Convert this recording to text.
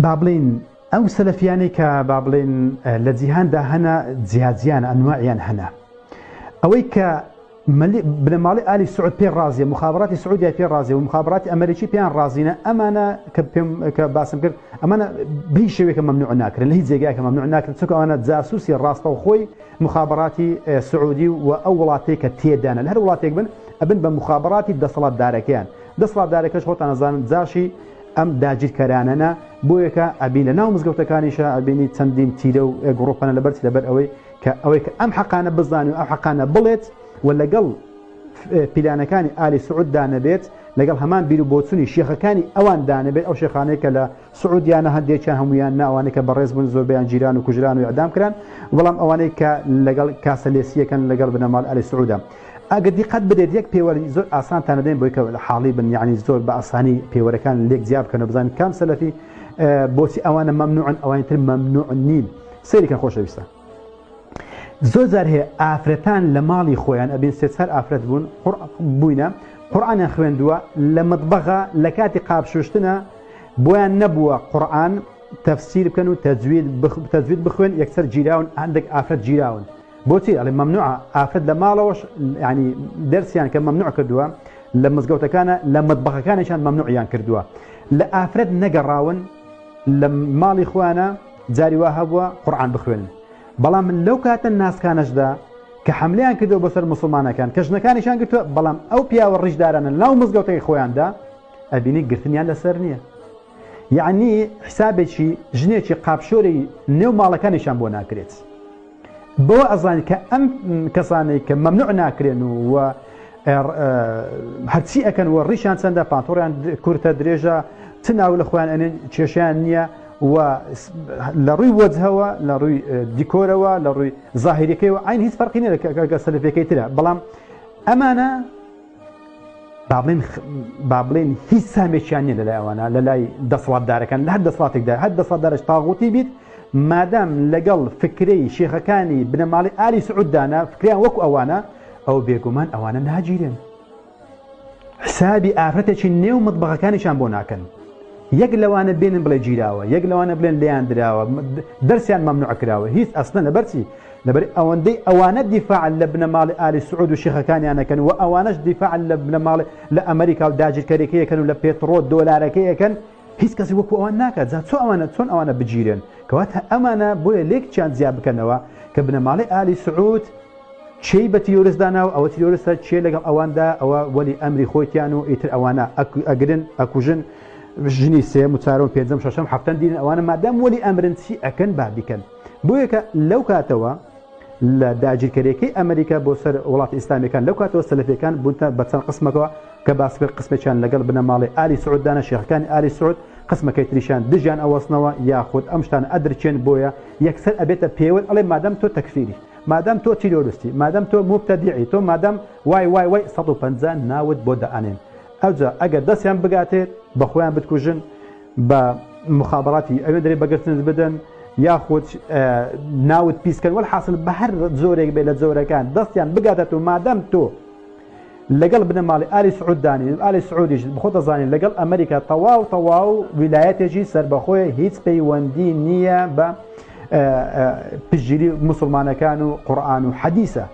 بابلين او سلفياني كبابلين لجيهان ده هنا جهازيان انواعيان هنا اويك بن مالي آل سعود بين رازية مخابرات السعودية بين رازية ومخابرات أمريكية بين رازينا أمانة كباسم كر أمانة بهالشيء كممنوع ناكر اللي هي زي كممنوع ناكر تسوق أنا جاسوسي الراس وخوي مخابراتي سعودي وأولاتي كتيدانا الهرولاتي بن أبن بمخابراتي دصلات داركيان دصلات دارك شغلت أنا زان زاشي أم داجر كراننا بويكا أبي لنا ومزقوت كانيشا أبيني تنديم تيرو جروبنا لبرت لبر أوي أم حقنا بزاني أم حقنا بلت ولا قل بلانا كاني آل سعود دانا بيت لقل همان بيرو بوتسوني شيخ كاني أوان دانا بيت أو شيخاني كلا سعوديانا هدي كان هميانا أواني كبرز بن زور بيان جيران وكجران وإعدام كران ولام أواني لقل كاسليسية كان لقل بنمال آل سعودا أقدي قد بديت يك بيوري زور أصلا تندين بويك حالي بن يعني زور بأصاني بيوري كان ليك زياب كانوا بزان كام سلفي بوسي أوانا ممنوع أواني تر ممنوع النيل سيري كان خوش بيسا زۆر هەیە ئافرەتان لە ماڵی خۆیان ئەبین سێسەر ئافرەت بوون بووینە قورئانیان خوێندووە لە مطبەخە لە کاتی قاپشوشتنە بۆیان نەبووە قورئان تەفسیر بکەن و تەجوید بخوێن یەکسەر گیراون هەندێک ئافرەت گیراون بۆچی ئەڵێ مەمنوعە ئافرەت لە ماڵەوەش ینی دەرسیان کە مەمنوع کردووە لە مزگەوتەکانە لە مطبەخەکانیشان مەمنوعیان کردووە لە ئافرەت نەگەڕاون لە ماڵی خۆیانە جاری وا هەبووە قورئان بخوێنن بەڵام من لەو کاتە ناسکانەشدا کە حملیان کردو بۆ سەر موسڵمانەکان کە ژنەکانیشان گرتووە بەڵام ئەو پیاوە ڕیژدارانە ناو مزگەوتەکەی خۆیاندا ئەبینی گرتنیان لەسەر نییە یعنی حسابێکی ژنێکی قاپشۆری نێو ماڵەکانیشان بۆ ناکرێت بۆ ئەزانانی کە ئەم کەسانەی کە مەمنوع ناکرێن و هەرچی ئەکەن و ڕیشان چەندە پانتۆڕیان کورتە درێژە چ ناو لە خۆیان ئەنێن کێشیان نییە و لە ڕووی وەجهەوە لە ڕووی دیکۆرەوە لە ڕووی زاهیریەکەیەوە عین هیچ فەرقی نییە کە سەلفیەکەی ترە بەڵام ئەمانە با بڵێن هیچ سامێکیان نییە لەلای ئەوانە لەلای دەسەڵاتدارەکان لە هەر دەسەڵاتێکدا هەر دەسەڵاتدارش تاغوتی بیت مادام لەگەڵ فکرەی شێخەکانی بنەماڵی ئالی سعوددانە فکریان وەکو ئەوانە ئەو بێگومان ئەوانە ناگیرن حسابی ئافرەتێکی نێو مطبەخەکانیشان بۆ ناکەن یەک لەوانە بێنن بڵێ گیراوە یەک لەوانە بڵێن لێیان دراوە دەرسیان مەمنوع کراوە هیچ ئەسڵە لەبەرچی لەبەر ئەوەندەی ئەوانە دیفاع لە بنەماڵی ئالی سعود و شێخەکانیانەکەن و ئەوانەش دیفاع لە بنەماڵی لە ئەمریکا و داگیرکاریەکەیەکەن و لە پێتڕۆ دۆلارەکەیەکەن هیچ کەسی وەکو ئەوان ناکات جا چۆن ئەوانە بگیرن کەواتە ئەمانە بۆیە لێکیان زیاد بکەنەوە کە بنەماڵی ئالی سعود چی بە تیرۆریستداناوە ئەوە تیرۆریستە چێ لەگەڵ ئەواندا ئەوە وەلی ئەمری خۆیان و ئیتر ئەوانە ئەگرن ئەکوژن ژنی سێم و چارەم پێنجەم شەشەم هەفتەم دینن ئەوانە مادام وەلی ئەمرن چی ئەکەن با بیکەن بۆیە کە لەو کاتەوە لە داگیرکاریەکەی ئەمریکا بۆ سەر وڵاتی ئیسلامیەکان لەو کاتەوە سەلەفیەکان بوونتە بە چەند قسمەکەوە کە باس کرد قسمێکیان لەگەڵ بنەماڵی ئالی سعوددانە شێخەکانی ئالی سعود قسمەکەی تریشان دژیان ئەوەستنەوە یاخود ئەم شتانە ئەدرچێن بۆیە یەکسەر ئەبێتە پێوە ئەڵێ مادام تۆ تەکفیری مادام تۆ تیرۆریستی مادام تۆ مبتەدیعی تۆ مادام وای 150 ناوت بۆ دەئانێن ئەوجا ئەگەر دەستیان بگاتێت بە خۆیان بتکوژن بە مخابراتی ئەوێ دەرێ بەگرتنت بدەن یاخود ناوت پیسکەن وەڵحاصل بە هەر زۆرێک بێ لە زۆرەکان دەستیان بگاتێت و مادام تۆ لەگەڵ بنەماڵی ئالی سعوددانی ئالی سعودیش بخۆ دەزانین لەگەڵ ئەمریکا تەواو ویلایەتێکی سەربەخۆی هیچ پەیوەندی نییە بە پشگیری موسڵمانەکان و قورئان و حەدیثە